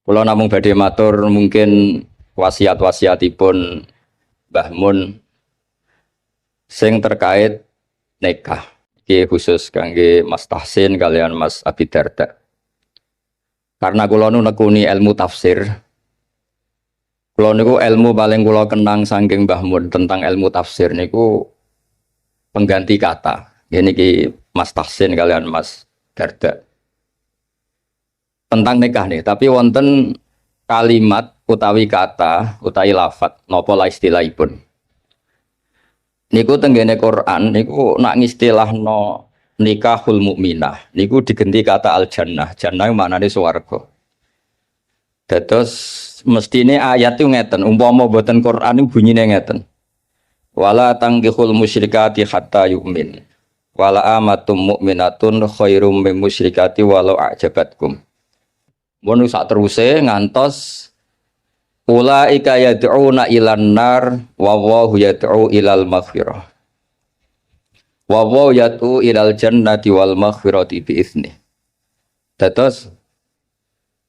Kula namung badhe matur mungkin wasiat-wasiatipun Mbah Mun sing terkait nikah. Iki khusus kangge Mas Tahsin kalian Mas Abi Darda. Karena kula nu nekuni ilmu tafsir. Kula niku ilmu paling kula kenang saking Mbah Mun tentang ilmu tafsir niku pengganti kata. Ini ki Mas Tahsin kalian Mas Darda. Tentang nikah nih, tapi wonten kalimat utawi kata utawi lafat napa la istilahipun. Niku tenggene Quran niku nak ngistilahno nikahul mukminah niku digenti kata al jannah. Jannah maknane swarga. Dados mestine ayat itu ngeten, umpama boten Quran niku bunyine ngeten. Wala tangkihul musyrikati hatta yu'min. Wala amatum mu'minatun khairum min musyrikati walau a'jabatkum. Mun sak teruse ngantos ulaika yad'una ilan nar wa wallahu yad'u ilal maghfirah. Wa wallahu yad'u ilal jannati wal maghfirati bi izni. Dados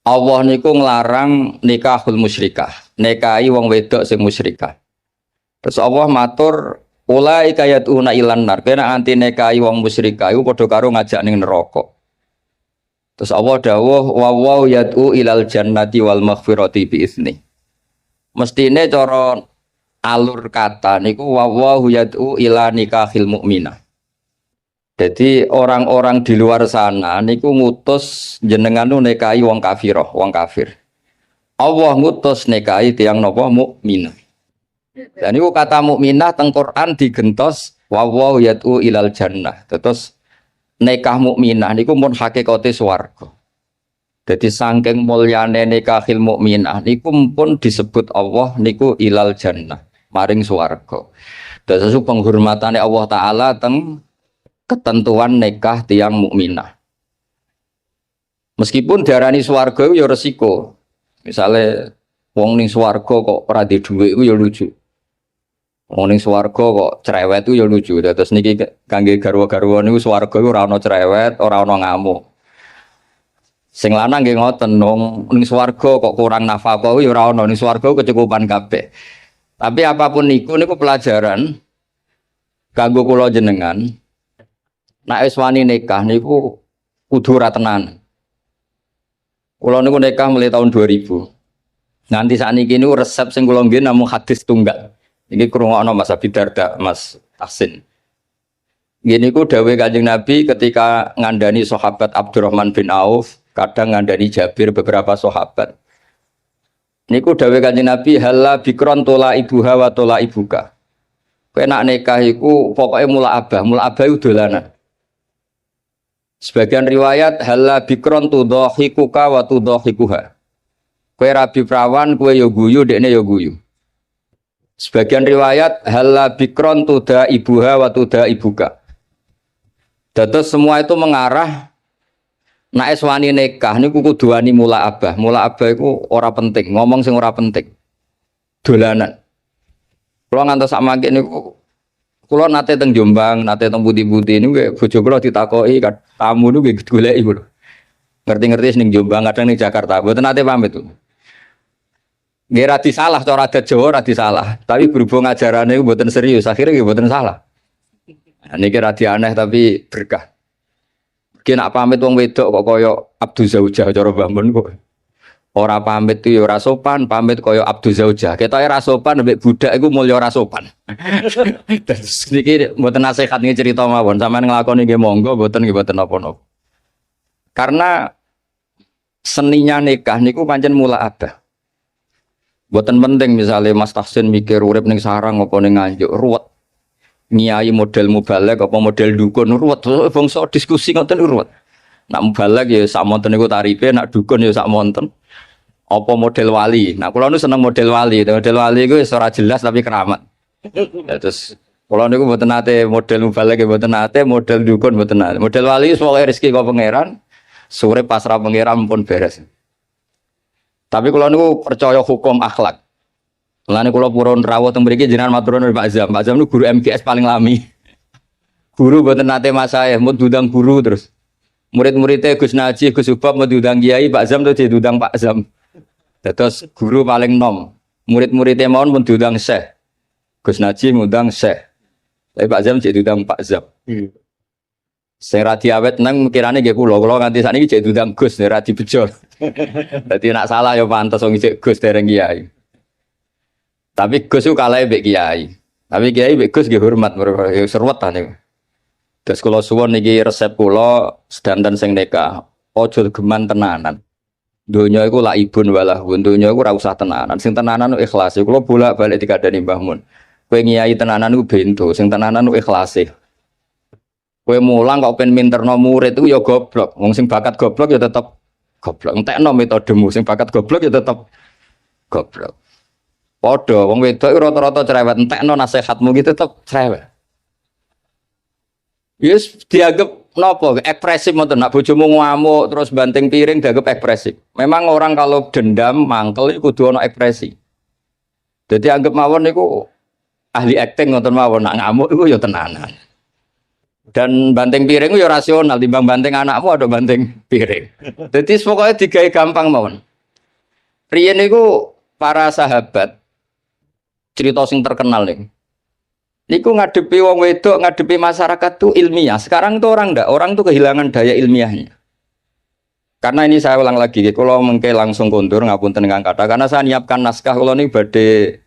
Allah niku nglarang nikahul musyrikah, nikahi wong wedok sing musyrikah. Terus Allah matur ulaika yad'una ilan nar, kena anti nikahi wong musyrikah iku padha karo ngajak ning neraka. Terus Allah dawuh wa yad'u ilal jannati wal maghfirati bi izni. Mestine cara alur kata niku wa yad'u ila nikahil mukminah. Jadi orang-orang di luar sana niku ngutus jenengan nu nikahi wong kafirah, wong kafir. Allah ngutus nikahi tiyang napa mukminah. Dan niku kata mukminah teng Quran digentos wa yad'u ilal jannah. Terus nikah mukminah niku mun hakikate swarga. Dadi saking mulyane nikahil mukminah niku pun disebut Allah niku ilal jannah, maring swarga. Dados penghormatane Allah taala teng ketentuan nikah tiyang mukminah. Meskipun diarani swarga ya resiko. Misale wong ning swarga kok ora duwe dhuwit iku ya lucu. Wong ning swarga kok cerewet itu ya lucu. Terus niki kangge garwa-garwa niku swarga iku ora ana cerewet, ora ana ngamuk. Sing lanang nggih ngoten, wong ning swarga kok kurang nafkah ya ora ana, ning swarga kecukupan kabeh. Tapi apapun niku pelajaran kanggo kula jenengan. Nek wis wani nikah niku kudu ora tenan. Kula niku nikah mulai tahun 2000. Nganti sakniki niku resep sing kula nggih namung hadis tunggal. Ini krungokno Mas Abi Darda, Mas Tahsin. Gini ku dawuh Kanjeng Nabi ketika ngandani sahabat Abdurrahman bin Auf, kadang ngandani Jabir beberapa sahabat. Niku dawuh Kanjeng Nabi halla bikron tola ibuha wa tola ibuka. Kowe nak nikah iku pokoke mula abah iku dolanan. Sebagian riwayat halla bikron tudhahikuka wa tudhahikuha. Kowe rabi prawan, kowe yo guyu, dekne yo guyu. Sebagian riwayat halla bikron tuda ibuha wa tuda ibuka. Dados semua itu mengarah nek wani nikah niku kudu wani mula abah. Mula abah iku ora penting, ngomong sing ora penting. Dolanan. Kula ngantos sak mangke niku kula nate teng Jombang, nate teng Putih-Putih niku bojo kula ditakoki tamu niku nggih goleki kula. Ngerti-ngerti ning Jombang kadang ning Jakarta. Mboten nate pamit. Nggih ra disalah cara adat Jawa ra disalah, tapi berhubung ajarane mboten serius, akhirnya nggih mboten salah. Niki ra aneh tapi berkah. Ki nak pamit wong wedok kok kaya Abdu Zaujah cara Mbah Mun kok. Ora pamit ku ya ora sopan, pamit kaya Abdu Zaujah. Ketoke ra sopan mbek budak iku mulya ora sopan. Terus niki mboten nasihat niki cerita mawon, sampean nglakoni nggih monggo, mboten nggih mboten napa-napa. Karena seninya nikah niku pancen mula abah. Buatan penting misalnya Mas Tahsin mikir urip ning sarang apa ning Nganjuk ruwet. Nyai model mubalek apa model dukun ruwet. Bangsa diskusi ngoten ruwet. Nak mubalek ya sak monten niku tarife, nak dukun ya sak monten. Apa model wali. Nah kula nu seneng model wali. Model wali iku wis ora jelas tapi keramat. Terus kula niku mboten nate model mubalek mboten nate, model dukun mboten nate. Model wali wis pokoke rezeki kok pangeran. Sore pasrah pangeran pun beres. Tapi kalau niku percaya hukum akhlak. Mulane kula purun rawuh teng mriki jenengan matur nuwun Pak Zam. Pak Zam niku guru MGS paling lami. Guru mboten nate masae, mun diundang guru terus. Murid-muridnya Gus Naji, Gus Ubab mau diundang Kiai, Pak Zam tuh diundang Pak Zam. Terus guru paling nom, murid-muridnya mau pun diundang Syekh. Gus Najim ngundang Syekh. Tapi Pak Zam jadi diundang Pak Zam. Sing ra diawet nang kirane nggih kula nganti sakniki jek diundang Gus ora dibejo. Dadi nek salah ya pantes wong jek Gus dereng kiai. Tapi Gus ku kalah mbek kiai. Tapi kiai mbek Gus nggih hormat mergo serwet ta niku. Terus kula suwun niki resep kula sedanten sing nikah, aja geman tenanan. Donya iku laibun walahun, donya iku ora usah tenanan. Sing tenanan ikhlas. Kula bolak-balik dikandani Mbah Mun. Kowe ngiyai tenanan iku bento, sing tenanan ikhlas. Kowe mulang kok pengen minterno murid itu ya goblok. Wong sing bakat goblok ya tetep goblok. Entekno metodemu sing bakat goblok ya tetep goblok. Padha wong wedok iku rata-rata cerewet, entekno nasihatmu gitu tetep cerewet. Yes dianggap nopo ekspresif mboten nak bojomu ngamuk terus banting piring dianggap ekspresif. Memang orang kalau dendam mangkel iku kudu ana ekspresi. Jadi anggap mawon niku ahli acting ngoten mawon nak ngamuk iku ya tenanan. Dan banting piring itu ya rasional, timbang banting anakmu ada banting piring. Jadi pokoknya digawe gampang mawon. Riyen niku para sahabat cerita sing terkenal nih. Niku ngadepi wong wedok, ngadepi masyarakat tuh ilmiah. Sekarang tuh orang tuh kehilangan daya ilmiahnya. Karena ini saya ulang lagi, kalau mengke langsung kondur ngapunten dengan kata, karena saya nyiapkan naskah kalau ini badhe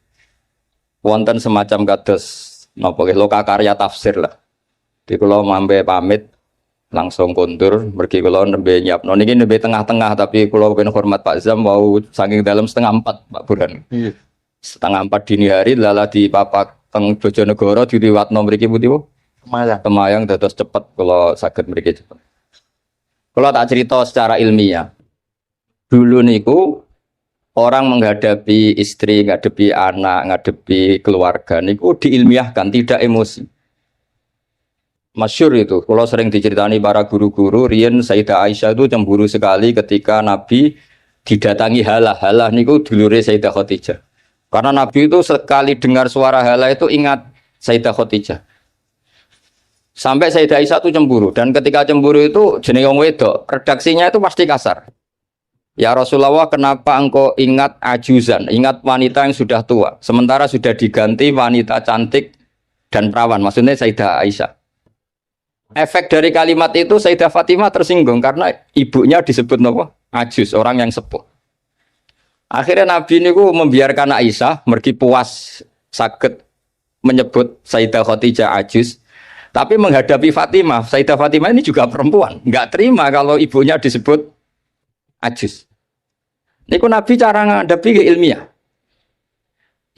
wonten semacam kados napa loka karya tafsir lah. Di kalau mambe pamit langsung kondur, mergi kalau nembe nyiapno niki nembe tengah-tengah tapi kalau pengen hormat Pak Zam mau saking dalam 3:30 Pak Burhan. 3:30 dini hari lala di papak teng Bojonegoro diriwatno mriki pundi Bu? Kemayang dados cepet kalau saged mriki cepet. Kalau tak cerita secara ilmiah. Dulu niku orang menghadapi istri, menghadapi anak, menghadapi keluarga niku diilmiahkan, tidak emosi. Masyhur itu, kalau sering diceritani para guru-guru, riyen Sayyidah Aisyah itu cemburu sekali ketika Nabi didatangi Halah niku dulure Sayyidah Khadijah. Karena Nabi itu sekali dengar suara Halah itu ingat Sayyidah Khadijah. Sampai Sayyidah Aisyah itu cemburu, dan ketika cemburu itu jenenge wong wedok, redaksinya itu pasti kasar. Ya Rasulullah, kenapa engkau ingat ajuzan, ingat wanita yang sudah tua, sementara sudah diganti wanita cantik dan perawan, maksudnya Sayyidah Aisyah. Efek dari kalimat itu Sayyidah Fatimah tersinggung karena ibunya disebut apa? Ajuz, orang yang sepuh. Akhirnya Nabi niku membiarkan Aisyah mergi puas saged menyebut Sayyidah Khadijah ajuz, tapi menghadapi Fatimah, Sayyidah Fatimah ini juga perempuan, nggak terima kalau ibunya disebut ajuz. Niku Nabi cara menghadapi ilmiah.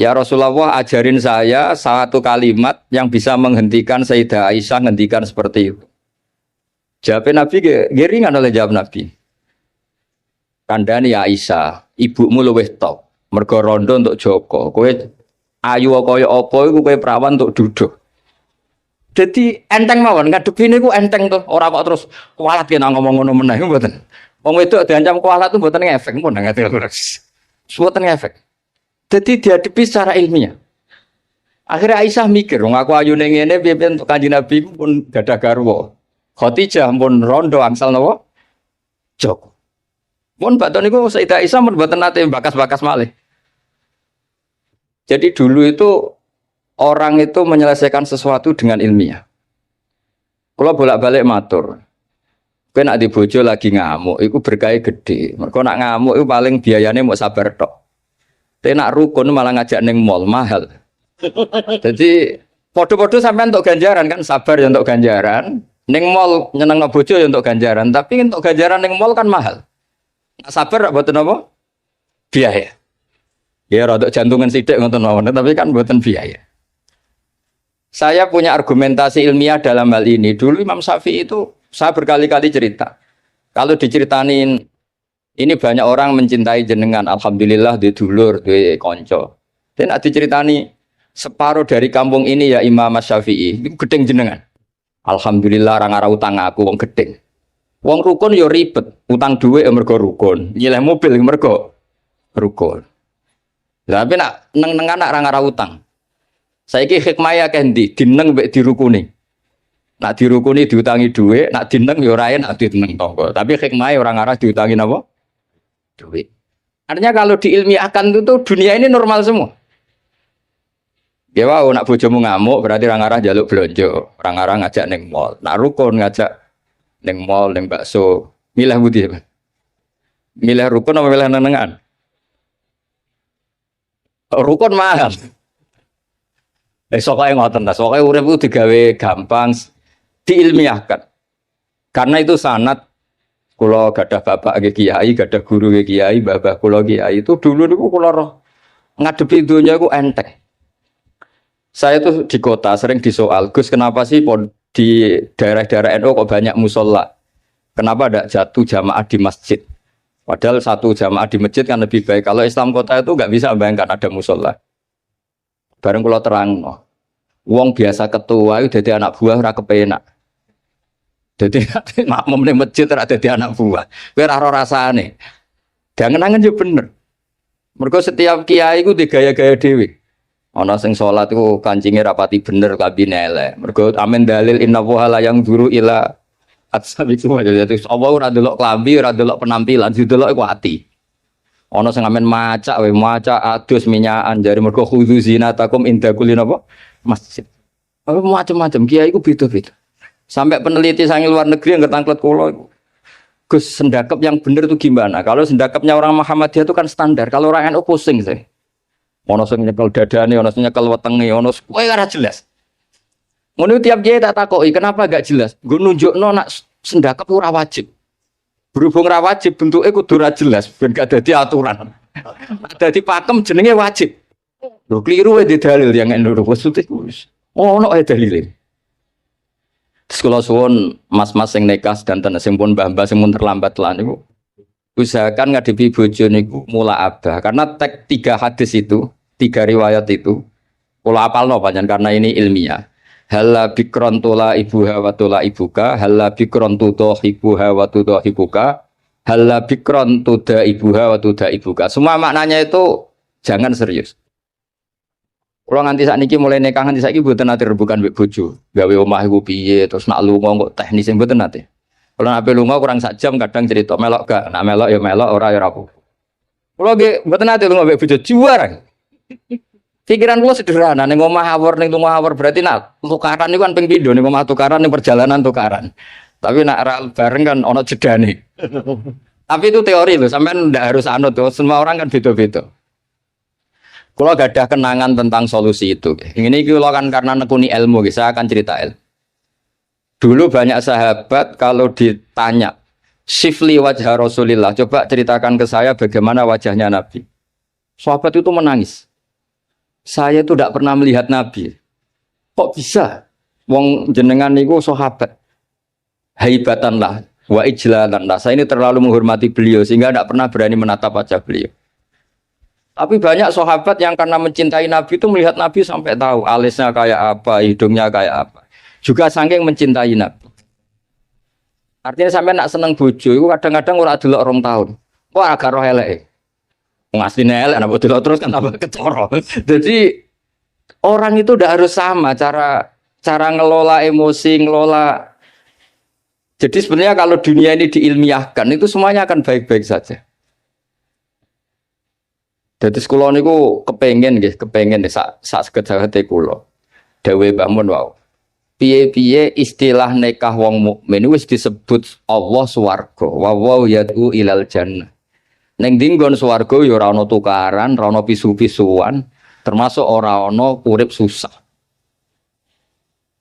Ya Rasulullah, ajarin saya satu kalimat yang bisa menghentikan Sayyidah Aisyah ngendikan seperti itu. Jawab Nabi geringan oleh jawab Nabi. Kandhani Aisyah, ibumu luwih top, mergo rondo untuk Joko. Kowe ayu kaya apa iku kowe perawan untuk duduk. Jadi enteng mawon ngadepi niku enteng tuh. Ora kok terus kualat kena ngomong ngono meneh mboten. Wong wedok diancam kualat tuh mboten ngefek pun ngati lho. Mboten ngefek. Jadi dihadapi secara ilmiah. Akhirnya Aisyah mikir, wong aku ayune ngene piye untuk Kanjeng Nabi pun gadah garwa. Khadijah pun rondo angsal napa? Joko. Pun baton niku Sayyidah Aisyah pun mboten nate bakas-bakas malih. Jadi dulu itu orang itu menyelesaikan sesuatu dengan ilmiah. Kalau bolak-balik matur, kowe nak di bojo lagi ngamuk, iku berkah gede. Mergo nak ngamuk iku paling biayane mau sabar tok. Tapi nak rukun malah ngajak neng mall mahal. Jadi podo-podo sampai untuk ganjaran kan, sabar ya untuk ganjaran. Neng mall nyeneng bojo ya untuk ganjaran. Tapi untuk ganjaran neng mall kan mahal. Nak sabar buat apa? Biaya. Ya rodok jantungan sidik ngoten mawon, tapi kan buatan biaya. Saya punya argumentasi ilmiah dalam hal ini. Dulu Imam Syafi'i itu saya berkali-kali cerita. Kalau diceritain ini banyak orang mencintai jenengan, alhamdulillah di dulur, di konco. Dan ada diceritani separuh dari kampung ini ya Imam Syafi'i, itu gedeng jenengan. Alhamdulillah orang arah utang aku wong gedeng. Wong rukun yo ribet, utang duit ya mergo rukun, nyileh mobil ya mergo rukun. Tapi nak neng-nengan nak orang arah utang. Saiki hikmah ya kendi, dineng mbek dirukuni. Nak dirukuni diutangi duit, nak dineng yo ora enak dineng tonggo. Tapi hikmah orang arah diutangi napa? Duit. Artinya kalau diilmiahkan itu tuh dunia ini normal semua. Ya wow, nak bojomu ngamuk berarti orang arah jaluk blonjo, orang arah ngajak neng mall, nak rukun ngajak neng mall, neng bakso, milih budi, milih rukun apa milih nenengan? Rukun mahal. Soalnya ngoten ta, soalnya urip itu digawe gampang, diilmiahkan. Karena itu sanad kula gadah bapak nggih kiai, gadah guru nggih kiai, babah kula kiai itu dulu niku kula roh ngadepi dunia iku enteng. Saya tuh di kota sering disoal, Gus kenapa sih di daerah-daerah NU kok banyak musola? Kenapa tidak jatuh jamaah di masjid? Padahal satu jamaah di masjid kan lebih baik. Kalau Islam kota itu nggak bisa membayangkan ada musola. Bareng kalau terang, wong biasa ketua itu jadi anak buah ora kepenak. Jadi makmum di masjid ora jadi anak buah. Kowe ora rasane. Dangen-angen yo bener. Mergo setiap kiai iku digaya-gaya dhewe. Ana sing salat iku kancinge rapati bener kabine elek. Mergo amin dalil inna wa yang duru ila atsabikum jadi Allah ora delok klambi, ora delok penampilan, didelok iku ati. Ana sing amin macak adus minyakan jare mergo khudzu zinatakum inda kulli napa masjid. Macam-macam kiai iku beda-beda. Sampai peneliti sang luar negeri yang ketangklet kula iku. Gus sendakep yang bener itu gimana? Kalau sendakepnya orang Muhammadiyah itu kan standar. Kalau orang NU pusing saya. Ono sing nyekel dadane, ono sing nyekel wetenge, ono kowe ora jelas. Ngono tiap kiai tak takoki, kenapa gak jelas? Nggo nunjukno nak sendakep ora wajib. Berhubung ora wajib bentuke kudu ora jelas ben gak dadi aturan. Dadi pakem jenenge wajib. Lho kliru wae di dalil yang NU maksudnya. Ono ae dalile. Terus kula suwun mas-mas sing nikah sedanten sing pun mbah-mbah sing mun terlambat lan niku usahakan ngadepi bojo niku mula abah karena teks 3 hadis itu 3 riwayat itu kula apalno pancen karena ini ilmiah. Halla bikron tula ibuha wa tula ibuka, halla bikron tudo ibuha wa tudo ibuka, halla bikron tuda ibuha wa tuda ibuka. Semua maknanya itu jangan serius. Kalau nganti saat niki mulai nikah nganti saiki mboten nate rebukan mbek bojo. Gawe omah iku piye terus nak lunga kok teknis sing mboten nate. Kalau nak lunga kurang sak jam kadang cerita melok gak, nak melok ya melok ora ya ora apa. Kulo nggih mboten nate lunga mbek bojo juara. Pikiran kulo sederhana, ning omah awor ning lunga awor berarti nak tukaran niku kan ping pindho ning omah tukaran ning perjalanan tukaran. Tapi nak ra bareng kan ana jedane. Tapi itu teori loh, sampean ndak harus anut tuh. Semua orang kan beda-beda. Kalau gak ada kenangan tentang solusi itu, ini kalau kan karena nekuni ilmu, saya akan cerita ilmu. Dulu banyak sahabat kalau ditanya, Sifli wajah Rasulillah, coba ceritakan ke saya bagaimana wajahnya Nabi. Sahabat itu menangis. Saya itu tidak pernah melihat Nabi. Kok bisa? Wong jenengan niku sahabat. Haibatanlah, wa ijlalanlah. Saya ini terlalu menghormati beliau sehingga tidak pernah berani menatap wajah beliau. Tapi banyak sahabat yang karena mencintai Nabi itu melihat Nabi sampai tahu alisnya kayak apa, hidungnya kayak apa. Juga saking mencintai Nabi. Artinya sampai nak seneng bojo itu kadang-kadang ora delok 2 tahun. Wah agak roh eleke. Wong asline elek ana delok terus kan tambah kecoro. Jadi orang itu udah harus sama cara ngelola emosi, ngelola. Jadi sebenarnya kalau dunia ini diilmiahkan itu semuanya akan baik-baik saja. Jadi sekolah niku kepengen sak segede kula. Dewe Mbah Mun wau. Piye-piye istilah nikah wong mukmin wis disebut Allah swarga. Wa wa yad'u ilal jannah. Ning dinggon swarga ya ora ana tukaran, ora ana pisu-pisuan, termasuk ora ana urip susah.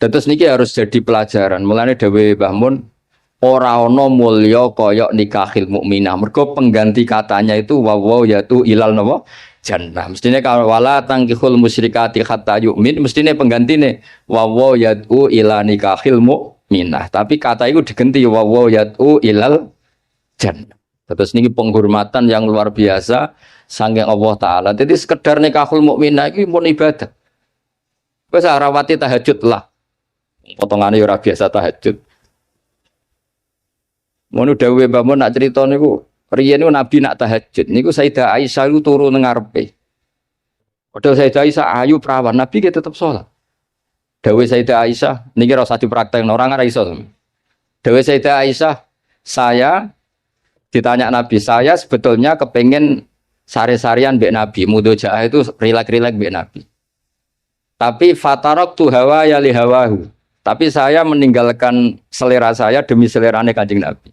Terus niki harus jadi pelajaran. Mulane dewe Mbah Mun ora ana mulya kaya nikahil mukminah. Mergo pengganti katanya itu wawaw yaitu ilal napa jannah. Mestine kalau wala tangkihul musyrikati hatta yu'min, mestine penggantine wawaw yaitu ila nikahil mukminah. Tapi kata itu diganti wawaw yaitu ilal jannah. Terus niki penghormatan yang luar biasa saking Allah taala. Jadi sekedar nikahul mukminah iki pun ibadah. Wis rawati tahajud lah. Potongane ora biasa tahajud. Mono dawuhe Mbah Mun nak crita niku, riyen niku Nabi nak tahajud niku Sayyidah Aisyah niku turu ning ngarepe. Padahal Sayyidah Aisyah ayu perawan, Nabi ki tetep salat. Dawuhe Sayyidah Aisyah niki ora usah dipraktekno, ora iso. Dawuhe Sayyidah Aisyah, saya ditanya Nabi, saya sebetulnya kepengen sari-sarian mbek Nabi, mudojaah itu rilek-rilek mbek Nabi. Tapi fatarok tu hawa ya li hawahu. Tapi saya meninggalkan selera saya demi selerane Kanjeng Nabi.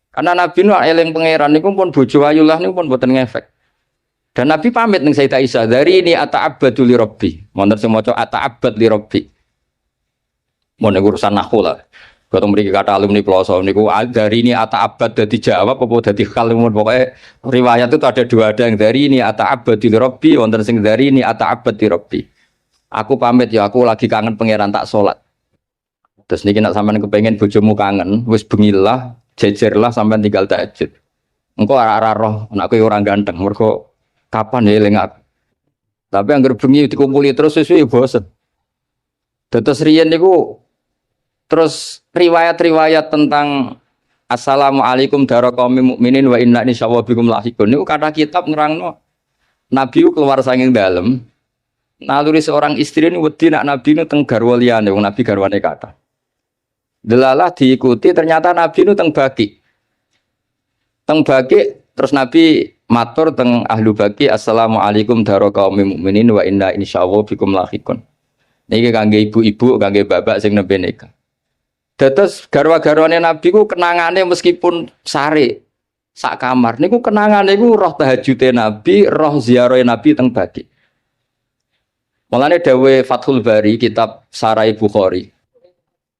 Karena Nabi nu eling pangeran niku pun bojo ayulah niku pun boten ngefek. Dan Nabi pamit ning Sayyidah Aisyah, "Dari ini ata'abbadu li Rabbi." Wonten sing maca ata'abbad li Rabbi. Mun urusan nahwu lah. Ketemu mriki kata alumni Ploso niku dari ini ata'abbad dadi jawab apa dadi kalimun pokoke riwayat itu ada dua, ada yang dari ini ata'abbadu li Rabbi, wonten sing dari ini ata'abbad li Rabbi. Aku pamit ya, aku lagi kangen pangeran tak salat. Terus niki nek sampean kepengin bojomu kangen, wis bengilah, jejerlah sampean tinggal tahajud. Engko ora roh anakku ora ganteng, mergo kapan ya eling aku. Tapi anggere bengi dikumpuli terus suwe bosen. Dados riyen niku terus riwayat-riwayat tentang Assalamualaikum daraqaumil mukminin wa inna insyaallah bikum lahiqun niku kata kitab nerangno Nabi keluar saking dalem. Naluri seorang istri ini wedi nak Nabi nu teng garwa liyane, wong Nabi garwane kathah. Delalah diikuti ternyata Nabi nu teng Baki. Teng Baki terus Nabi matur teng ahlu Baki, Assalamualaikum daraqaumil mukminin wa inna insyaallah bikum lahiqun. Niki kangge ibu-ibu, kangge bapak sing nembe nikah. Dados garwa-garwane Nabi ku kenangane meskipun sare sak kamar niku kenangane ku roh tahajute Nabi, roh ziarahe Nabi teng Baki. Mulane dawuh Fathul Bari kitab Sarai Bukhari.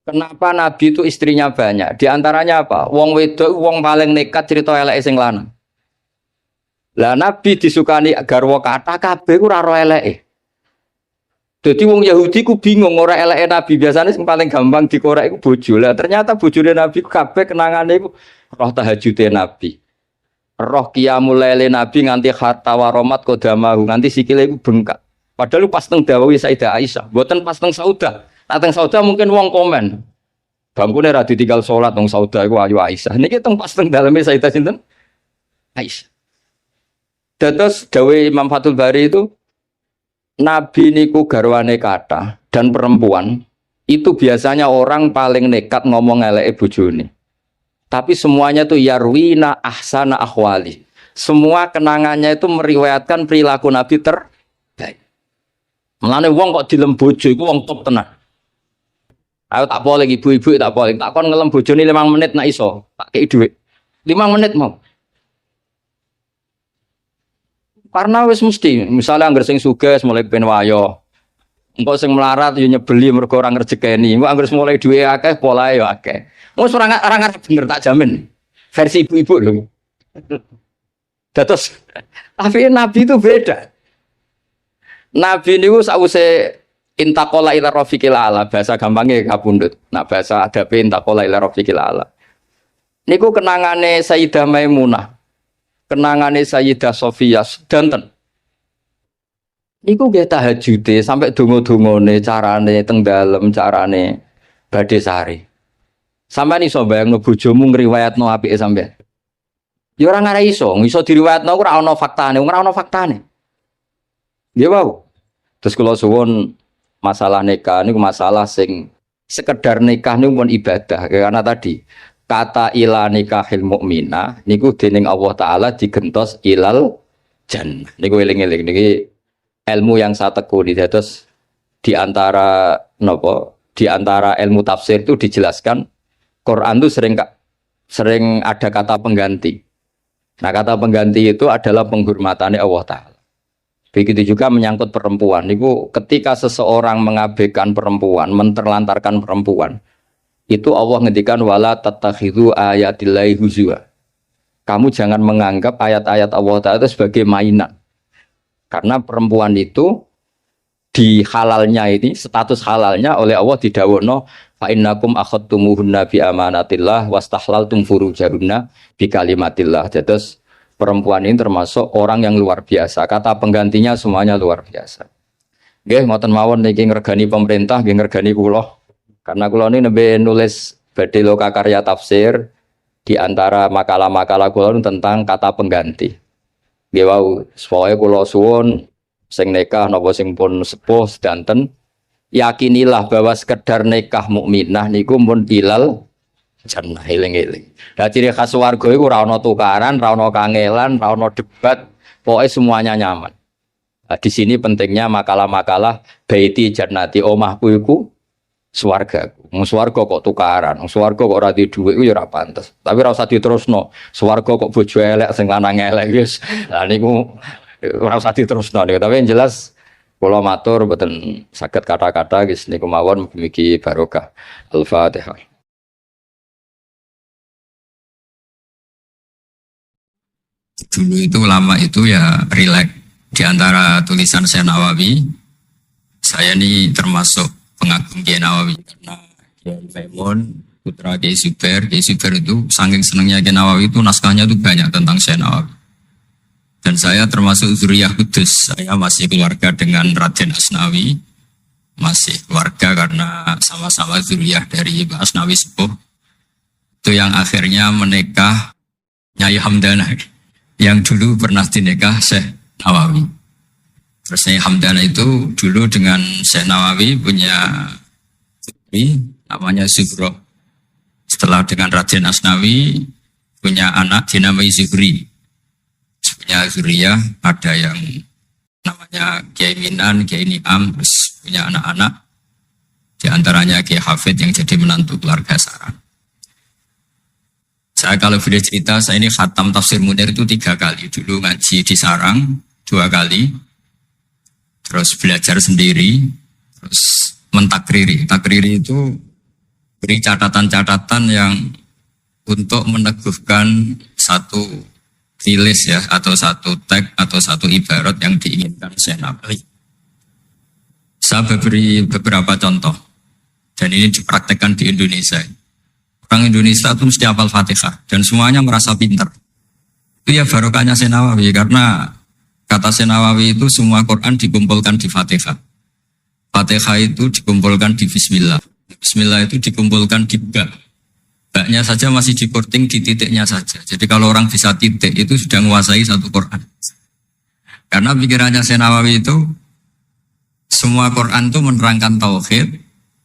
Kenapa Nabi itu istrinya banyak? Di antaranya apa? Wong wedok wong paling nekat cerita eleke sing lanang. Lah Nabi disukani garwa kathah kabeh ku ora ro eleke. Dadi wong Yahudi ku bingung ora eleke Nabi, biasanya sing paling gampang dikorek iku bojo. Lah ternyata bojone Nabi kabeh kenangane iku roh tahajude Nabi. Roh qiyamul lail Nabi nganti khatta waromat qodamahu, nganti sikile iku bengkak. Padahal pas teng dawuh Sayyidah Aisyah, mboten pas teng Saudah. Teng Saudah mungkin wong komen. Bangkune ra ditinggal salat wong Saudah iku ayu Aisyah. Niki teng pas teng daleme Sayyidah sinten? Aisyah. Dados dawuh Imam Fathul Bari itu Nabi niku garwane kathah dan perempuan itu biasanya orang paling nekat ngomong eleke bojone. Tapi semuanya itu yarwina ahsana ahwali. Semua kenangannya itu meriwayatkan perilaku Nabi terbaik. Mulane wong kok dilem bojo iku wong top tenan. Ayo tak boleh ibu-ibu tak boleh. Tak kon ngelem bojone 5 menit nak iso. Tak kei dhuwit. 5 menit mau. Karena wis mesti, misalnya anggar sing sugih mulai ben wayo. Engko sing melarat yo nyebeli mergo ora ngrejekeni. Engko anggar mulai duwe akeh polahe yo akeh. Wis ora ngarep bener tak jamin. Versi ibu-ibu lho. Dados tapi Nabi itu beda. Nabi niku sause intaqala ila rafiqil ala, bahasa gampangnya kapundhut. Nah bahasa adabe intaqala ila rafiqil ala. Niku kenangane Sayyidah Maimunah. Kenangane Sayyidah Sofiyah danten. Niku nggih tahajude sampai donga-dongane carane teng dalem carane badhe sari. Sampeyan iso bayangno bojomu ngriwayatno apike sampeyan. Ya ora ngare iso diriwayatno ora ana faktane, ora ana faktane. Nggih wau. Terus kula suwun masalah nikah niku masalah sing sekedar nikah niku pun ibadah karena tadi kata ila nikahil mukminah niku dening Allah taala digentos ilal jannah. Niku eling-eling niki ilmu yang saya tekuni. Terus di antara ilmu tafsir itu dijelaskan Quran itu sering ada kata pengganti. Nah, kata pengganti itu adalah penghormatannya Allah taala. Begitu juga menyangkut perempuan. Niku ketika seseorang mengabaikan perempuan, menterlantarkan perempuan, itu Allah ngendikan wala tattakhidhu ayatillahi huzwa. Kamu jangan menganggap ayat-ayat Allah Ta'ala itu sebagai mainan. Karena perempuan itu di halalnya ini, status halalnya oleh Allah didhawuhna fa innakum akhadtumuhunna bi amanatillah wastahlaltum furujahunna bi kalimatillah. Terus perempuan ini termasuk orang yang luar biasa. Kata penggantinya semuanya luar biasa. Nggih ngoten mawon niki ngregani pemerintah, nggih ngregani kula. Karena kula ini nembe nulis badhe loka karya tafsir di antara makalah-makalah kula tentang kata pengganti. Nggih wau, pokoke kula suwun sing nikah napa sing pun sepuh sedanten yakinilah bahwa sekedar nikah mukminah niku mun ilal jannah eling-eling. Lah ciri khas warga iku ora ana tukaran, ora ana kangelan, ora ana debat. Pokoknya semuanya nyaman. Nah, di sini pentingnya makalah-makalah baiti jannati omahku iku swargaku. Wong swarga kok tukaran, wong swarga kok ora duwe dhuwit iku ya ora pantes. Tapi ora usah diterusno. Swarga kok bojo elek sing lanang elek wis. Lah niku ora usah diterusno niku. Tapi yang jelas kula matur mboten saged kata-kata wis niku mawon mugi barokah. Al-Fatihah. Dulu itu ulama itu ya rileks. Di antara tulisan Syekh Nawawi, saya ini termasuk pengagum Kiai Nawawi karena Kiai Maimun, putra Kiai Zubair itu saking senangnya Kiai Nawawi itu naskahnya itu banyak tentang Syekh Nawawi. Dan saya termasuk zuriyah kudus, saya masih keluarga dengan Raden Asnawi, masih keluarga karena sama-sama zuriyah dari Mbah Asnawi Sepuh. Itu yang akhirnya menikah Nyai Hamdana, yang dulu pernah dinikah Syekh Nawawi. Terus Nyai Hamdana itu dulu dengan Syekh Nawawi punya istri namanya Zuhro. Setelah dengan Raden Asnawi punya anak dinamai Zuhri. Punya zuriyah, ada yang namanya Kiai Minan, Kiai Niam, terus punya anak-anak. Di antaranya Kiai Hafid yang jadi menantu keluarga Saran. Saya kalau boleh cerita, saya ini khatam Tafsir Munir itu 3 kali. Dulu ngaji di Sarang 2 kali. Terus belajar sendiri. Terus mentakriri. Takriri itu beri catatan-catatan yang untuk meneguhkan satu tulis ya, atau satu teks, atau satu ibarat yang diinginkan Syekh Nawawi. Saya beri beberapa contoh. Dan ini dipraktekkan di Indonesia. Orang Indonesia itu mesti hafal Fatihah dan semuanya merasa pintar. Itu ya barokahnya Syekh Nawawi, karena kata Syekh Nawawi itu semua Quran dikumpulkan di Fatihah. Fatihah itu dikumpulkan di Bismillah. Bismillah itu dikumpulkan di Ba. Ba-nya saja masih dikorting di titiknya saja. Jadi kalau orang bisa titik itu sudah menguasai satu Quran. Karena pikirannya Syekh Nawawi itu semua Quran itu menerangkan tauhid,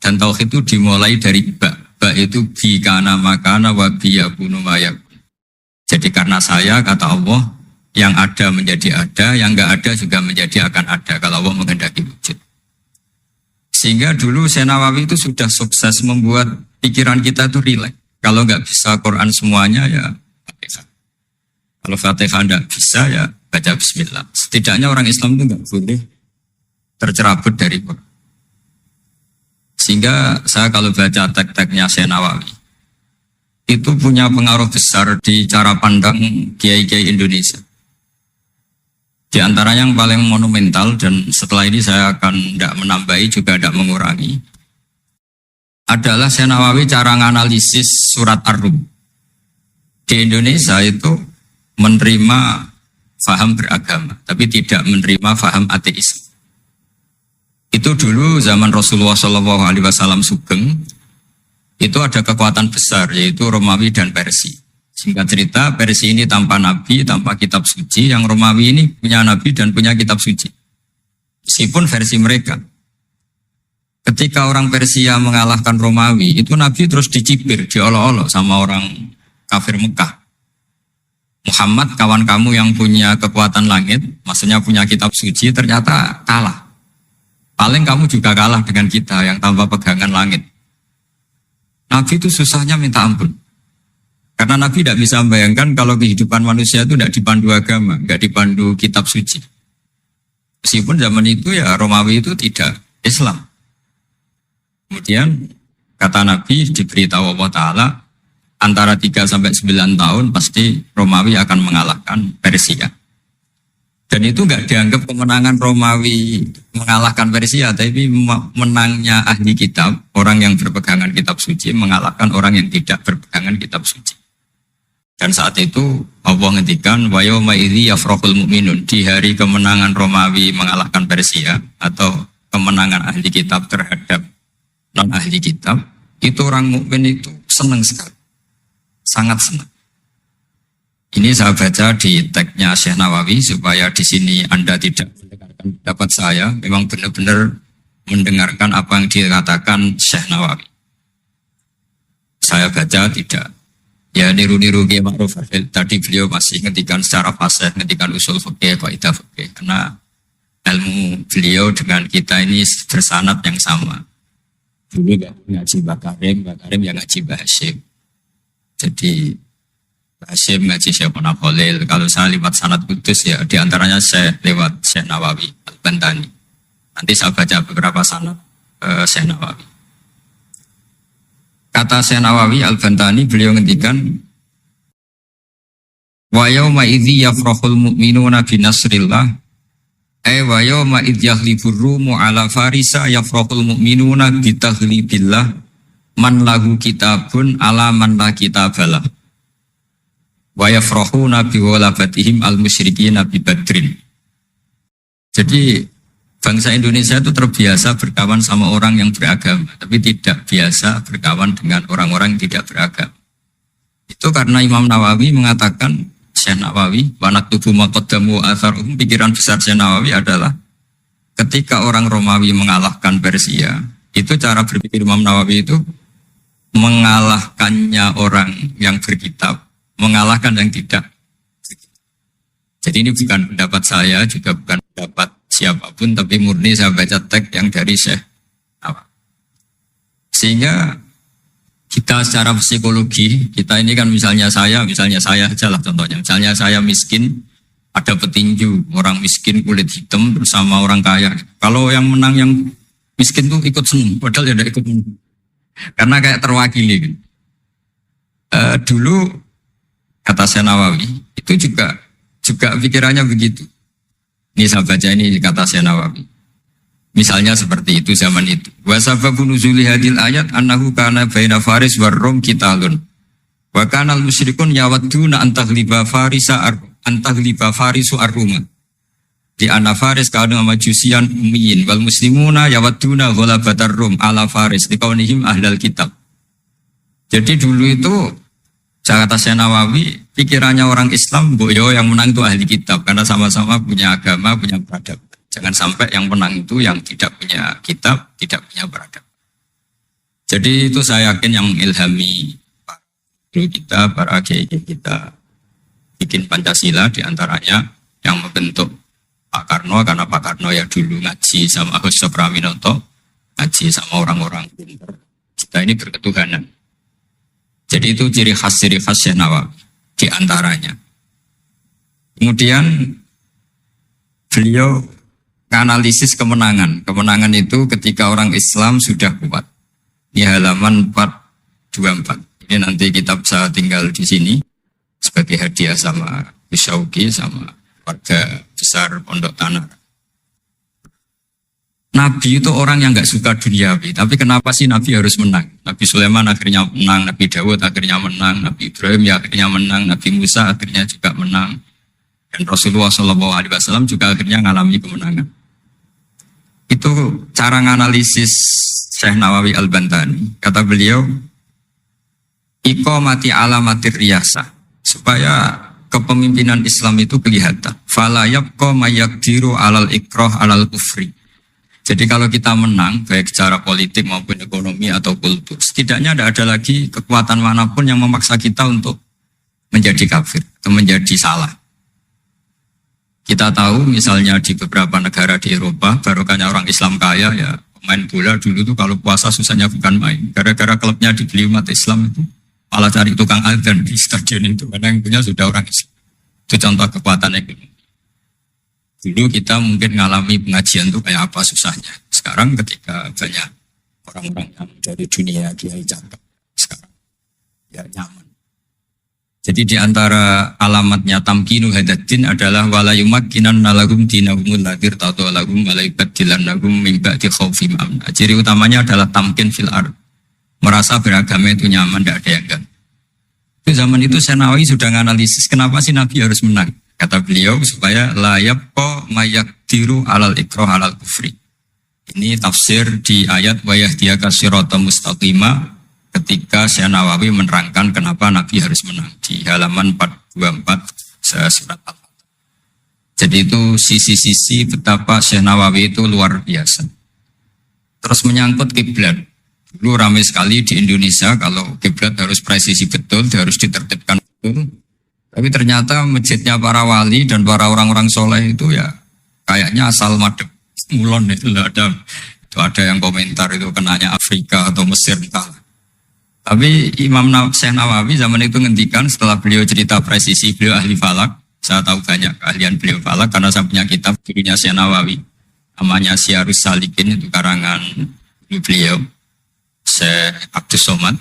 dan tauhid itu dimulai dari Ba. Itu bi kana makana wa bi yakunu mayakun. Jadi karena saya, kata Allah, yang ada menjadi ada, yang enggak ada juga menjadi akan ada kalau Allah menghendaki wujud. Sehingga dulu Syekh Nawawi itu sudah sukses membuat pikiran kita itu rileks. Kalau enggak bisa Quran semuanya ya Fatihah. Kalau Fatihah enggak bisa ya baca Bismillah. Setidaknya orang Islam itu enggak boleh tercerabut dari Quran. Sehingga saya kalau baca teks-teksnya Syekh Nawawi itu punya pengaruh besar di cara pandang kiai-kiai Indonesia. Di antara yang paling monumental, dan setelah ini saya akan tidak menambahi juga tidak mengurangi, adalah Syekh Nawawi cara menganalisis surat Ar-Rum. Di Indonesia itu menerima faham beragama, tapi tidak menerima faham ateis. Itu dulu zaman Rasulullah SAW sugeng, itu ada kekuatan besar yaitu Romawi dan Persia. Singkat cerita, Persia ini tanpa nabi, tanpa kitab suci, yang Romawi ini punya nabi dan punya kitab suci. Meskipun versi mereka. Ketika orang Persia mengalahkan Romawi, itu nabi terus dicibir, diolok-olok sama orang kafir Mekah. Muhammad, kawan kamu yang punya kekuatan langit, maksudnya punya kitab suci, ternyata kalah. Paling kamu juga kalah dengan kita yang tanpa pegangan langit. Nabi itu susahnya minta ampun. Karena Nabi tidak bisa membayangkan kalau kehidupan manusia itu tidak dipandu agama, tidak dipandu kitab suci. Meskipun zaman itu ya Romawi itu tidak Islam. Kemudian kata Nabi diberitahu Allah Ta'ala, antara 3 sampai 9 tahun pasti Romawi akan mengalahkan Persia. Dan itu enggak dianggap kemenangan Romawi mengalahkan Persia, tapi menangnya ahli kitab, orang yang berpegangan kitab suci mengalahkan orang yang tidak berpegangan kitab suci. Dan saat itu Allah ngendikan wa yauma idzi yafrahul mu'minun, di hari kemenangan Romawi mengalahkan Persia atau kemenangan ahli kitab terhadap non ahli kitab, itu orang mukmin itu senang sekali. Sangat senang. Ini saya baca di teksnya Syekh Nawawi supaya di sini Anda tidak mendengarkan pendapat saya, memang benar-benar mendengarkan apa yang dikatakan Syekh Nawawi. Saya baca tidak Ya niru-niru Kiai Ma'ruf. Tadi beliau masih ngetikan secara fasih, ngetikan usul fikih, kaidah fikih. Karena ilmu beliau dengan kita ini bersanad yang sama. Dulu ngaji Mbak Karim yang ngaji Mbak Hashim. Jadi Mbak Hashim ngaji Syekh Khalil. Kalau saya lewat sanad kudus ya diantaranya saya lewat Syekh Nawawi Al-Bantani. Nanti saya baca beberapa sanad Syekh Nawawi. Kata Syekh Nawawi Al-Bantani beliau ngendikan wa yauma idzi yafrahul mu'minuna bi nasrillah wa yauma idz yahlibur rumu ala farisa yafrahul mu'minuna bi taghlibillah man lahu kitabun ala man la kitabalah wa yafrahuna bi walabatihim al musyrikin bi badrin. Jadi bangsa Indonesia itu terbiasa berkawan sama orang yang beragama, tapi tidak biasa berkawan dengan orang-orang yang tidak beragama. Itu karena Imam Nawawi mengatakan, Syekh Nawawi, wanak tubuh maqaddamu atharum, pikiran besar Syekh Nawawi adalah ketika orang Romawi mengalahkan Persia, itu cara berpikir Imam Nawawi itu mengalahkannya orang yang berkitab, mengalahkan yang tidak. Jadi ini bukan pendapat saya, juga bukan pendapat siapapun, tapi murni saya baca teks yang dari Syekh Nawawi. Sehingga kita secara psikologi, kita ini kan misalnya saya aja lah contohnya. Misalnya saya miskin, ada petinju, orang miskin kulit hitam bersama orang kaya. Kalau yang menang yang miskin tuh ikut senang, padahal ya tidak ikut menang. Karena kayak terwakili. Kan. Dulu kata Syekh Nawawi, itu juga pikirannya begitu. Ini saya baca ini kata Syekh Nawawi. Misalnya seperti itu zaman itu. Wa sababun nuzuli hadil ayat annahu kana baina Faris war Rum qitalun. Wa kana al-musyrikun yawadduna antaghliba farisu ar-Ruma. Di anna Faris kana majusian ummiyin wal muslimuna yawadduna ghalabatar Rum ala Faris liqaunihim ahlal kitab. Jadi dulu itu kata Syekh Nawawi, pikirannya orang Islam, boyo yang menang itu ahli kitab karena sama-sama punya agama, punya peradaban. Jangan sampai yang menang itu yang tidak punya kitab, tidak punya peradaban. Jadi itu saya yakin yang mengilhami kita, para kiai kita bikin Pancasila diantaranya yang membentuk Pak Karno, karena Pak Karno ya dulu ngaji sama Agus Praminoto, ngaji sama orang-orang pintar. Kita ini berketuhanan. Jadi itu ciri khas Syekh Nawawi di antaranya. Kemudian beliau menganalisis kemenangan. Kemenangan itu ketika orang Islam sudah kuat. Ini halaman 424. Ini nanti kitab saya tinggal di sini sebagai hadiah sama Syauki sama warga besar Pondok Tanah. Nabi itu orang yang nggak suka duniawi, tapi kenapa sih Nabi harus menang? Nabi Sulaiman akhirnya menang, Nabi Dawud akhirnya menang, Nabi Ibrahim ya akhirnya menang, Nabi Musa akhirnya juga menang, dan Rasulullah SAW juga akhirnya mengalami kemenangan. Itu cara menganalisis Syekh Nawawi Al-Bantani. Kata beliau, iqamati alamatir riyasah, supaya kepemimpinan Islam itu kelihatan. Fala yabqa mayaqdiru alal ikrah alal kufri. Jadi kalau kita menang, baik secara politik maupun ekonomi atau kultur, setidaknya tidak ada lagi kekuatan manapun yang memaksa kita untuk menjadi kafir atau menjadi salah. Kita tahu misalnya di beberapa negara di Eropa, barokahnya orang Islam kaya ya, pemain bola dulu tuh kalau puasa susahnya bukan main. Gara-gara klubnya dibeli umat Islam itu, malah cari tukang adzan di stadion itu, karena yang punya sudah orang Islam. Itu contoh kekuatan ekonomi. Dulu kita mungkin mengalami pengajian itu kayak apa susahnya. Sekarang ketika banyak orang-orang yang dari dunia kiai cakep, sekarang ya nyaman. Jadi di antara alamatnya tamkinu hadatin adalah wala yumakkinan nalagum dinahumul ladir tatu alagum walaibadilan nagum mimba di khawfim amna. Ciri utamanya adalah tamkin fil ard. Merasa beragama itu nyaman, tidak ada yang enggak. Itu zaman itu Syekh Nawawi sudah menganalisis kenapa sih Nabi harus menang. Kata beliau supaya layab ko mayak tiru alal ikroh alal kufri. Ini tafsir di ayat wa yahdiyaka siratan mustaqima ketika Syekh Nawawi menerangkan kenapa Nabi harus menang di halaman 424 surat Al-Fatihah. Jadi itu sisi-sisi betapa Syekh Nawawi itu luar biasa. Terus menyangkut kiblat. Dulu ramai sekali di Indonesia kalau kiblat harus presisi betul, harus ditertibkan betul. Tapi ternyata masjidnya para wali dan para orang-orang soleh itu ya kayaknya asal madep mulon itu ada yang komentar itu kenanya Afrika atau Mesir entah. Tapi Syekh Nawawi zaman itu ngendikan setelah beliau cerita presisi, beliau ahli falak. Saya tahu banyak keahlian beliau falak karena saya punya kitab gurunya Syekh Nawawi. Namanya Syarus Salikin, itu karangan beliau Syekh Abdus Somad.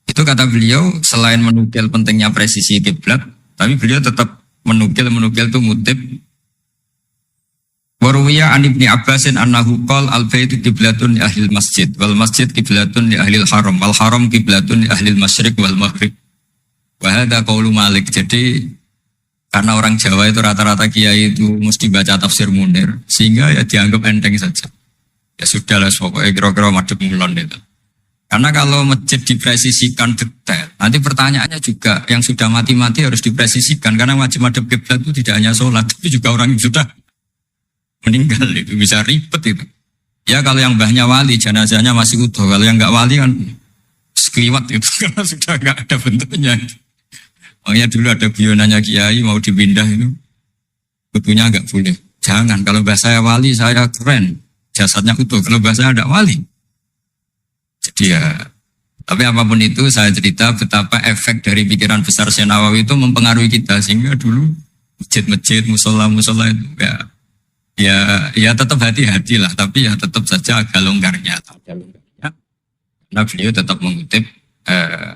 Itu kata beliau selain menukil pentingnya presisi kiblat, tapi beliau tetap menukil itu ngutip Waruwiya an Ibni Abbasin annahu qol al-baitu kiblatun li ahlil masjid wal masjid kiblatun li ahlil haram wal haram kiblatun li ahlil masyriq wal maghrib. Wa hadza qaulu Malik. Jadi karena orang Jawa itu rata-rata kiai itu mesti baca tafsir Munir sehingga ya dianggap enteng saja. Ya sudahlah pokoknya kira-kira madhep mulon itu. Karena kalau masjid dipresisikan detail, nanti pertanyaannya juga yang sudah mati-mati harus dipresisikan karena wajib madhep kiblat itu tidak hanya sholat, tapi juga orang yang sudah meninggal itu bisa ribet itu. Ya kalau yang mbahnya wali, jenazahnya masih utuh. Kalau yang enggak wali kan sekliwat itu karena sudah enggak ada bentuknya. Makanya dulu ada guyonannya kiai mau dipindah itu, betulnya enggak boleh. Jangan, kalau mbah saya wali saya keren, jasadnya utuh. Kalau mbah saya enggak wali. Jadi ya, tapi apapun itu saya cerita betapa efek dari pikiran besar Syekh Nawawi itu mempengaruhi kita sehingga dulu masjid-masjid, musola-musola itu ya tetap hati-hati lah, tapi ya tetap saja agak longgarnya. Karena beliau tetap mengutip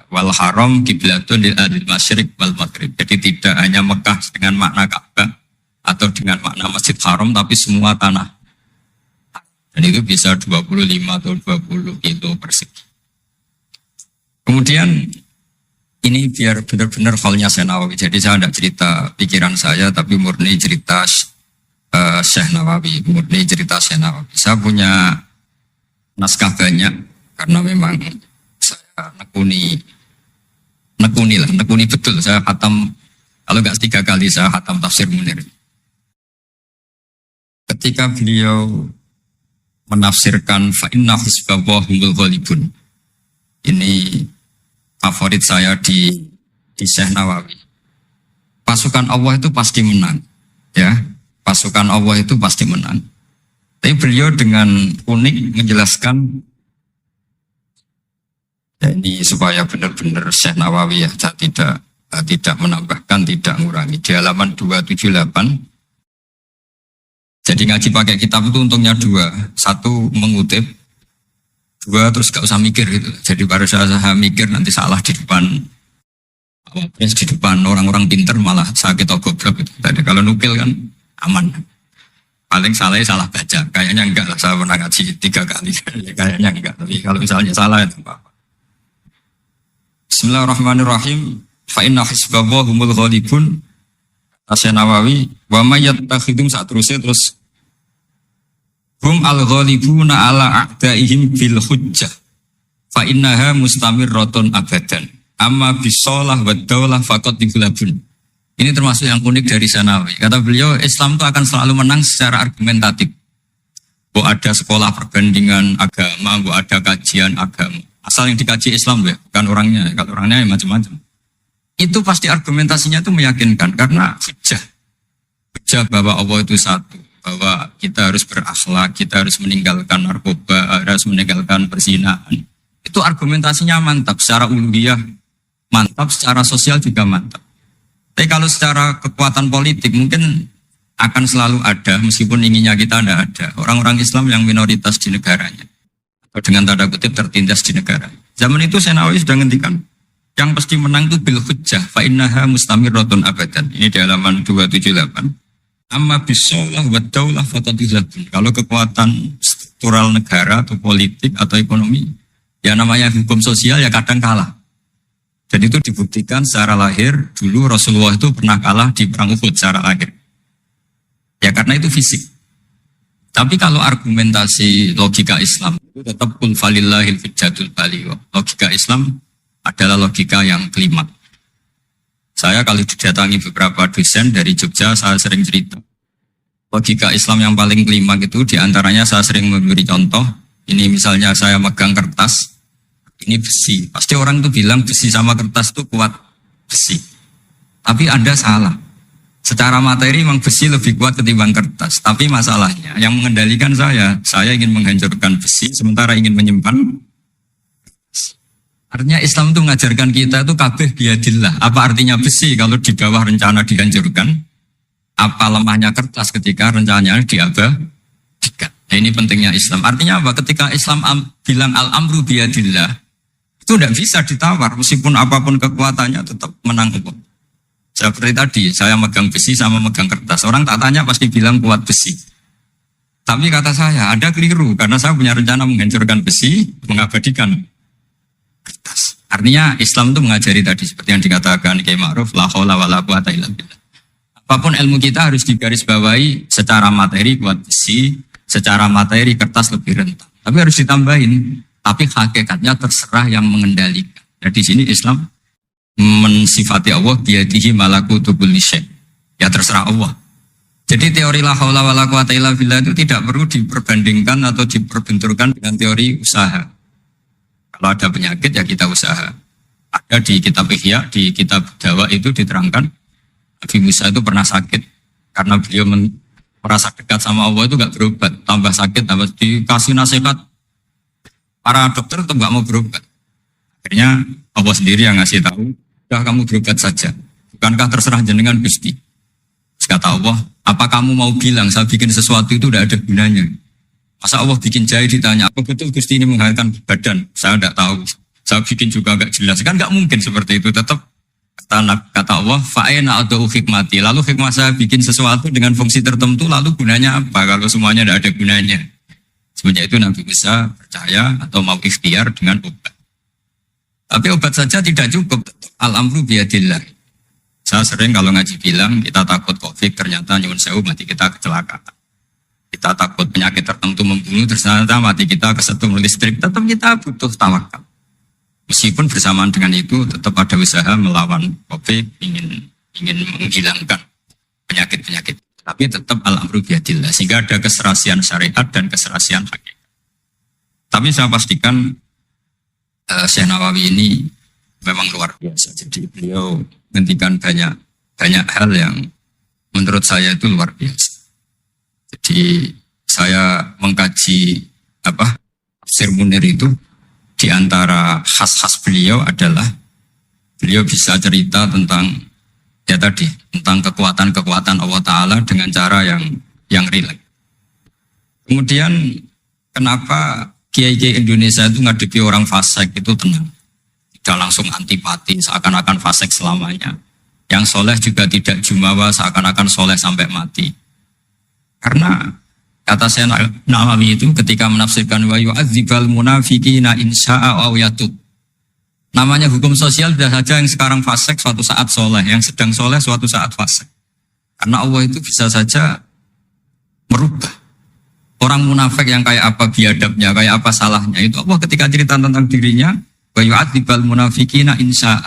wal haram kiblatun lil adil masyriq wal maghrib. Jadi tidak hanya Mekah dengan makna Ka'bah atau dengan makna Masjid Haram, tapi semua tanah. Dan itu bisa 25 atau 20 kilo persegi. Kemudian ini biar benar-benar halnya Syekh Nawawi. Jadi saya tidak cerita pikiran saya, tapi murni cerita Syekh Nawawi. Murni cerita Syekh Nawawi. Saya punya naskah banyak karena memang saya nekuni betul. Saya khatam, kalau nggak 3 kali saya khatam tafsir Munir. Ketika beliau menafsirkan fa inna hizballahi humul ghalibun. Ini favorit saya di Syekh Nawawi. Pasukan Allah itu pasti menang, ya. Pasukan Allah itu pasti menang. Tapi beliau dengan unik menjelaskan ya ini supaya benar-benar Syekh Nawawi ya tidak menambahkan, tidak mengurangi. Di halaman 278. Jadi ngaji pakai kitab itu untungnya 2. 1 mengutip, 2 terus gak usah mikir gitu. Jadi baru saya mikir nanti salah di depan orang-orang pinter malah sakit atau goblok gitu. Tadi kalau nukil kan aman. Paling salah baca. Kayaknya enggak lah, saya pernah ngaji 3 kali. Kayaknya enggak, tapi kalau misalnya salah itu apa-apa. Bismillahirrahmanirrahim. Fa inna hizballahi humul ghalibun. Syekh Nawawi wa may yattakhidum satrusé terus hum al-ghalibuna ala a'daihim bil hujjah fa innaha mustamirratun abadan amma bisolah wa daulah faqad digulabun. Ini termasuk yang unik dari Syekh Nawawi. Kata beliau, Islam itu akan selalu menang secara argumentatif. Bu ada sekolah perbandingan agama, bu ada kajian agama. Asal yang dikaji Islam ya, bukan orangnya. Kalau orangnya ya macam-macam. Itu pasti argumentasinya itu meyakinkan karena hujah bahwa Allah itu satu, bahwa kita harus berakhlak, kita harus meninggalkan narkoba, harus meninggalkan perzinahan. Itu argumentasinya mantap, secara uluhiyah mantap, secara sosial juga mantap. Tapi kalau secara kekuatan politik mungkin akan selalu ada, meskipun inginnya kita tidak ada. Orang-orang Islam yang minoritas di negaranya, atau dengan tanda kutip tertindas di negara. Zaman itu Syekh Nawawi sudah ngendikan, yang pasti menang itu bil hujjah fa innaha mustamirratun abadan. Ini di halaman 278. Amma bisolah wa daulah fatadizatun. Kalau kekuatan struktural negara atau politik atau ekonomi, ya namanya hukum sosial ya kadang kalah. Dan itu dibuktikan secara lahir. Dulu Rasulullah itu pernah kalah di perang Uhud secara lahir. Ya karena itu fisik. Tapi kalau argumentasi logika Islam itu tetap kul falillahil hujjatul baligh. Logika Islam adalah logika yang klimak. Saya kalau didatangi beberapa dosen dari Jogja, saya sering cerita. Logika Islam yang paling klimak itu diantaranya saya sering memberi contoh, Ini misalnya saya megang kertas, ini besi. Pasti orang tuh bilang besi sama kertas tuh kuat besi. Tapi Anda salah. Secara materi memang besi lebih kuat ketimbang kertas. Tapi masalahnya yang mengendalikan saya ingin menghancurkan besi sementara ingin menyimpan. Artinya Islam itu mengajarkan kita itu kabeh biadillah. Apa artinya besi kalau di bawah rencana dihancurkan? Apa lemahnya kertas ketika rencananya diabadikan? Nah, ini pentingnya Islam. Artinya apa? Ketika Islam bilang al-amru biadillah, itu tidak bisa ditawar. Meskipun apapun kekuatannya tetap menang Allah. Seperti tadi, saya megang besi sama megang kertas. Orang tak tanya pasti bilang kuat besi. Tapi kata saya, ada keliru. Karena saya punya rencana menghancurkan besi, mengabadikan kertas. Artinya Islam itu mengajari tadi seperti yang dikatakan Kiai Ma'ruf, la haula wala quwata illa billah. Apapun ilmu kita harus digarisbawahi secara materi kuat besi, secara materi kertas lebih rentan. Tapi harus ditambahin, tapi hakikatnya terserah yang mengendalikan. Nah di sini Islam mensifati Allah biyadihi malakutu kulli syai'. Ya terserah Allah. Jadi teori la haula wala quwata illa billah itu tidak perlu diperbandingkan atau diperbenturkan dengan teori usaha. Kalau ada penyakit ya kita usaha. Ada di kitab Ihya, di kitab Dawa itu diterangkan Nabi Musa itu pernah sakit karena beliau merasa dekat sama Allah itu gak berobat, tambah sakit, tambah dikasih nasihat. Para dokter tetap gak mau berobat. Akhirnya Allah sendiri yang ngasih tahu, udah kamu berobat saja. Bukankah terserah jenengan Gusti? Terus kata Allah, apa kamu mau bilang saya bikin sesuatu itu udah ada gunanya? Masa Allah bikin jahe ditanya, apa betul Gusti ini menghalalkan badan? Saya tidak tahu. Saya bikin juga gak jelas. Kan gak mungkin seperti itu. Tetap kata Allah, fa'ena atau hikmati. Lalu hikmah saya bikin sesuatu dengan fungsi tertentu, lalu gunanya apa? Kalau semuanya tidak ada gunanya. Semenjak itu Nabi Musa percaya atau mau ikhtiar dengan obat. Tapi obat saja tidak cukup. Al-amru biyadillah. Saya sering kalau ngaji bilang, kita takut COVID, ternyata nyuwun sewu mati kita kecelakaan. Kita takut penyakit tertentu membunuh, ternyata mati kita kesetrum listrik. Tetap kita butuh tawakal. Meskipun bersamaan dengan itu, tetap ada usaha melawan COVID, ingin menghilangkan penyakit-penyakit. Tapi tetap al-amru biyadillah. Sehingga ada keserasian syariat dan keserasian hakikat. Tapi saya pastikan Syekh Nawawi ini memang luar biasa. Jadi beliau menghentikan banyak hal yang menurut saya itu luar biasa. Jadi saya mengkaji Tafsir Munir itu di antara khas-khas beliau adalah beliau bisa cerita tentang tentang kekuatan-kekuatan Allah Ta'ala dengan cara yang rileks. Kemudian kenapa kiai-kiai Indonesia itu ngadepi orang fasik itu tenang. Tidak langsung antipati seakan-akan fasik selamanya. Yang soleh juga tidak jumawa seakan-akan soleh sampai mati. Karena kata saya Nawawi itu ketika menafsirkan wa yu'adzibal munafiqina insya'a aw yatub. Namanya hukum sosial sudah saja yang sekarang fasik suatu saat soleh, yang sedang soleh suatu saat fasik. Karena Allah itu bisa saja merubah. Orang munafik yang kayak apa biadabnya, kayak apa salahnya, itu Allah ketika cerita tentang dirinya, wa yu'adzibal munafiqina insya'a.